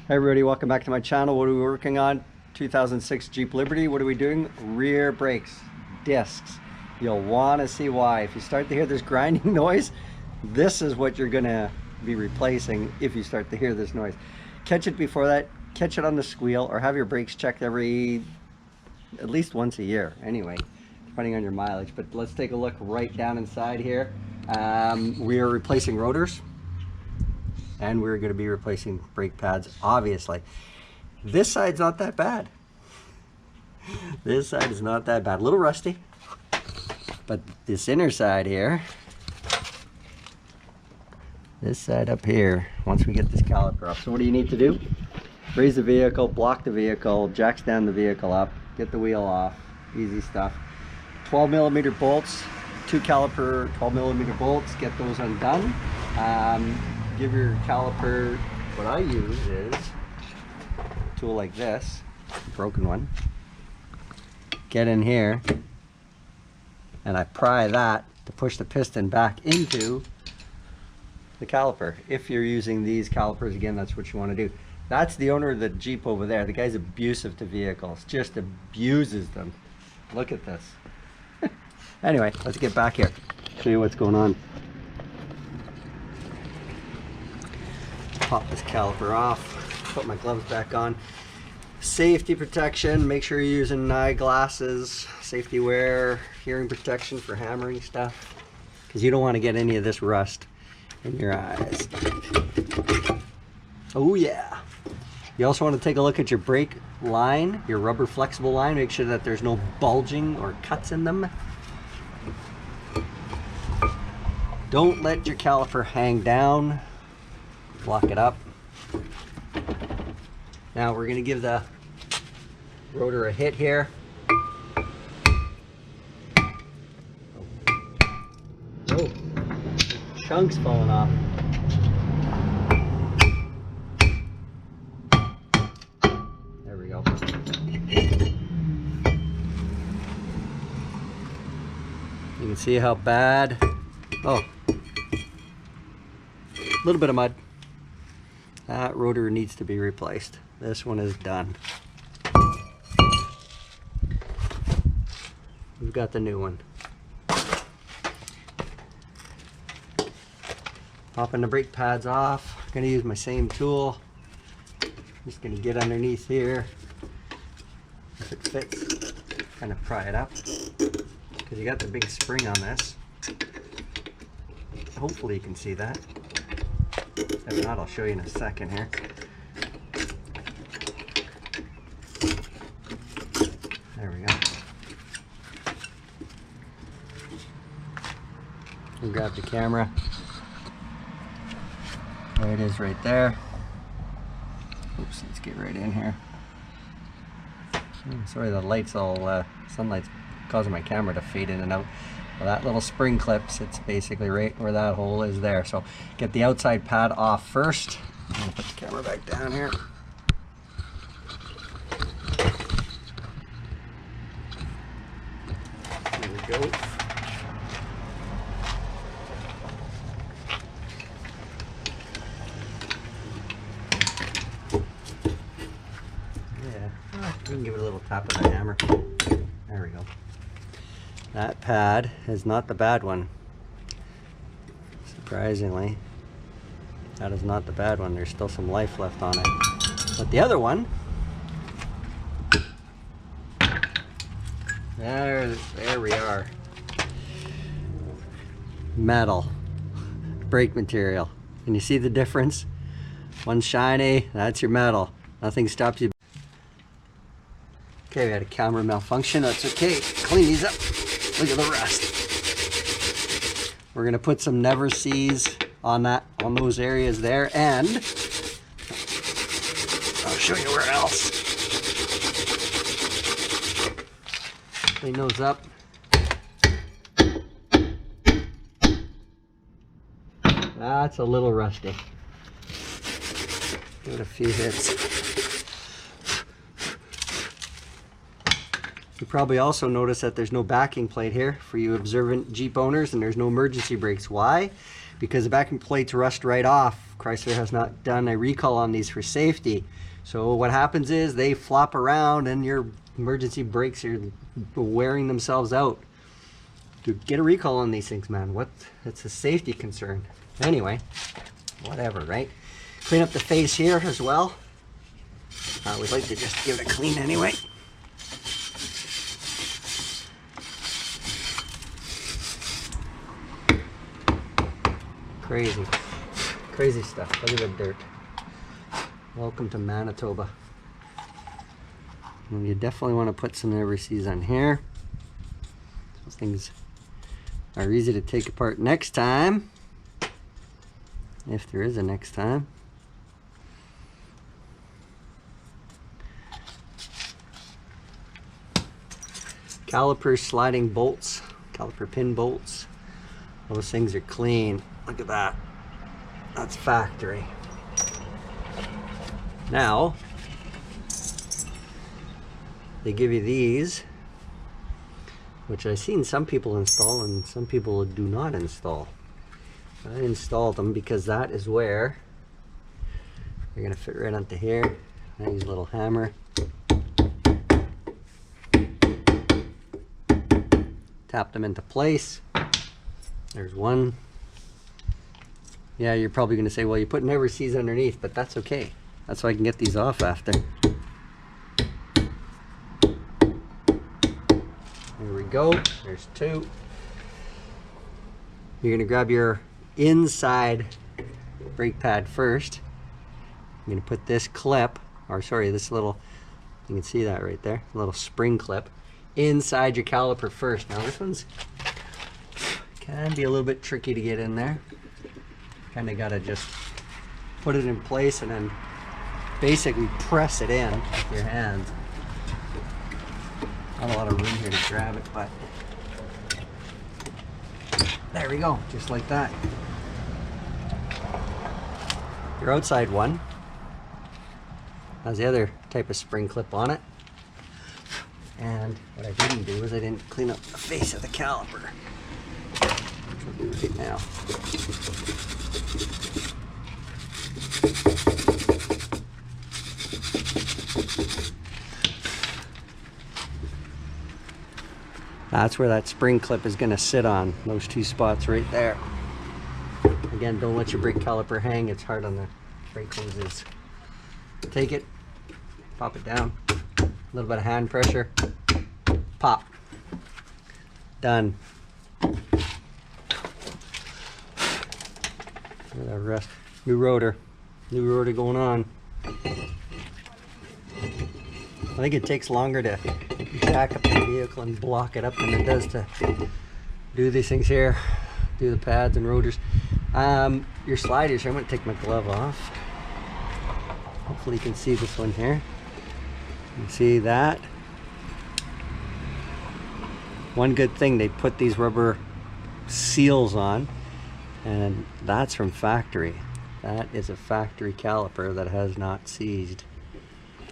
Hey everybody, welcome back to my channel. What are we working on? 2006 Jeep Liberty. What are we doing? Rear brakes, discs. You'll want to see why. If you start to hear this grinding noise, this is what you're gonna be replacing if you start to hear this noise. Catch it before that, catch it on the squeal, or have your brakes checked at least once a year anyway, depending on your mileage. But let's take a look right down inside here. We are replacing rotors. And we're going to be replacing brake pads, obviously. This side's not that bad. This side is not that bad. A little rusty. But this inner side here, this side up here, once we get this caliper up. So what do you need to do? Raise the vehicle, block the vehicle, jacks down the vehicle up, get the wheel off. Easy stuff. 12mm bolts, 2 caliper 12mm bolts, get those undone. Give your caliper, what I use is a tool like this, broken one. Get in here and I pry that to push the piston back into the caliper. If you're using these calipers, again, that's what you want to do. That's the owner of the Jeep over there. The guy's abusive to vehicles, just abuses them. Look at this. Anyway, let's get back here, show you what's going on. Pop this caliper off, put my gloves back on. Safety protection, make sure you're using eyeglasses, safety wear, hearing protection for hammering stuff, because you don't want to get any of this rust in your eyes. Oh yeah. You also want to take a look at your brake line, your rubber flexible line, make sure that there's no bulging or cuts in them. Don't let your caliper hang down. Lock it up. Now we're going to give the rotor a hit here. Oh, chunks falling off. There we go. You can see how bad. Oh, a little bit of mud. That rotor needs to be replaced. This one is done. We've got the new one. Popping the brake pads off. I'm gonna use my same tool. Just gonna get underneath here. If it fits, kind of pry it up. Because you got the big spring on this. Hopefully you can see that. If not, I'll show you in a second here. There we go. We'll grab the camera. There it is right there. Oops, let's get right in here. Sorry, the light's all, sunlight's causing my camera to fade in and out. Well, that little spring clip sits basically right where that hole is there. So get the outside pad off first. I'm gonna put the camera back down here. There we go. Yeah, we can give it a little tap with a hammer. There we go. That pad is not the bad one. Surprisingly, that is not the bad one. There's still some life left on it. But the other one, there we are. Metal, brake material. Can you see the difference? One's shiny, that's your metal. Nothing stops you. Okay, we had a camera malfunction. That's okay. Clean these up. Look at the rust. We're gonna put some never sees on those areas there, and I'll show you where else. Clean those up. That's a little rusty. Give it a few hits. You probably also notice that there's no backing plate here for you observant Jeep owners, and there's no emergency brakes. Why? because the backing plates rust right off. Chrysler has not done a recall on these for safety. So what happens is they flop around and your emergency brakes are wearing themselves out. Dude, get a recall on these things, man. What? It's a safety concern. Anyway, whatever, right? Clean up the face here as well. I would like to just give it a clean anyway. Crazy. Crazy stuff. Look at the dirt. Welcome to Manitoba. And you definitely want to put some overseas on here. Those things are easy to take apart next time. If there is a next time. Caliper sliding bolts, caliper pin bolts. Those things are clean. Look at that. That's factory. Now, they give you these, which I've seen some people install and some people do not install. I installed them because that is where they're going to fit right onto here. I use a little hammer. Tap them into place. There's one. Yeah, you're probably going to say, well, you put never sees underneath, but that's okay. That's why I can get these off after. There we go. There's two. You're going to grab your inside brake pad first. I'm going to put this clip, or sorry, this little, you can see that right there, little spring clip, inside your caliper first. Now this one's can be a little bit tricky to get in there. Kind of got to just put it in place and then basically press it in with your hands. Not a lot of room here to grab it, but there we go, just like that. Your outside one has the other type of spring clip on it. And what I didn't do is I didn't clean up the face of the caliper, which I'll do right now. That's where that spring clip is going to sit on, those two spots right there. Again, don't let your brake caliper hang, it's hard on the brake hoses. Take it, pop it down, a little bit of hand pressure, pop. Done. Look at that rust. New rotor going on. I think it takes longer to jack up the vehicle and block it up than it does to do these things here, do the pads and rotors. Your sliders, I'm going to take my glove off. Hopefully you can see this one here. You can see that. One good thing, they put these rubber seals on, and that's from factory. That is a factory caliper that has not seized,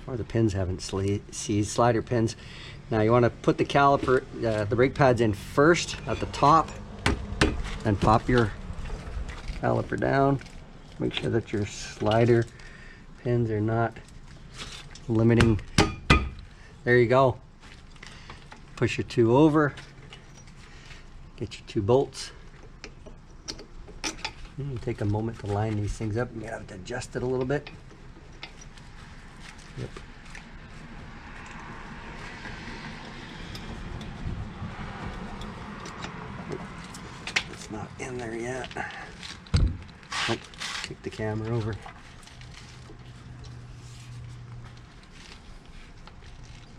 or the pins haven't seized, slider pins. Now you want to put the caliper, the brake pads in first at the top, then pop your caliper down. Make sure that your slider pins are not limiting. There you go. Push your two over, get your two bolts. Take a moment to line these things up. You have to adjust it a little bit. Yep. It's not in there yet. Oh, kick the camera over.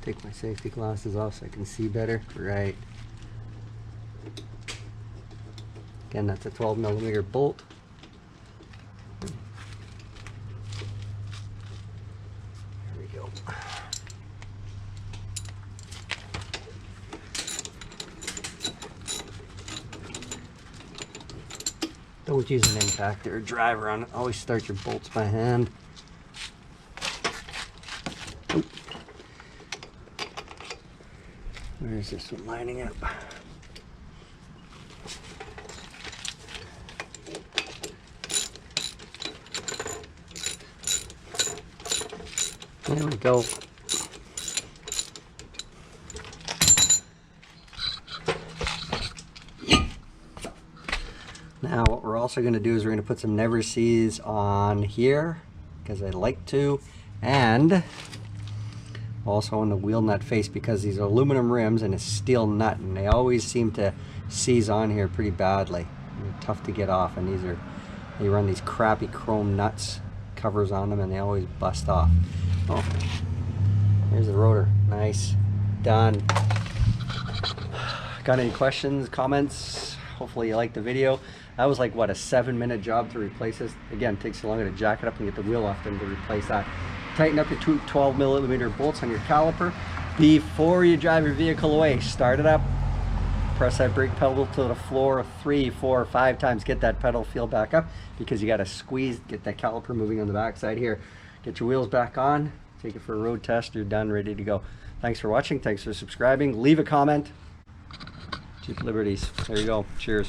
Take my safety glasses off so I can see better. Right. Again, that's a 12mm bolt. There we go. Don't use an impactor or driver on it. Always start your bolts by hand. Oop. Where's this one lining up? There we go. Now what we're also going to do is we're going to put some Never Sees on here because I like to, and also on the wheel nut face because these are aluminum rims and a steel nut, and they always seem to seize on here pretty badly. They're tough to get off, and they run these crappy chrome nuts covers on them and they always bust off. Oh, here's the rotor. Nice. Done. Got any questions, comments? Hopefully you liked the video. That was like, what, a 7-minute job to replace this. Again, it takes you longer to jack it up and get the wheel off than to replace that. Tighten up your 12mm bolts on your caliper before you drive your vehicle away. Start it up. Press that brake pedal to the floor 3, 4, 5 times. Get that pedal feel back up because you got to squeeze, get that caliper moving on the back side here. Get your wheels back on. Take it for a road test. You're done, ready to go. Thanks for watching. Thanks for subscribing. Leave a comment. Jeep Liberties. There you go. Cheers.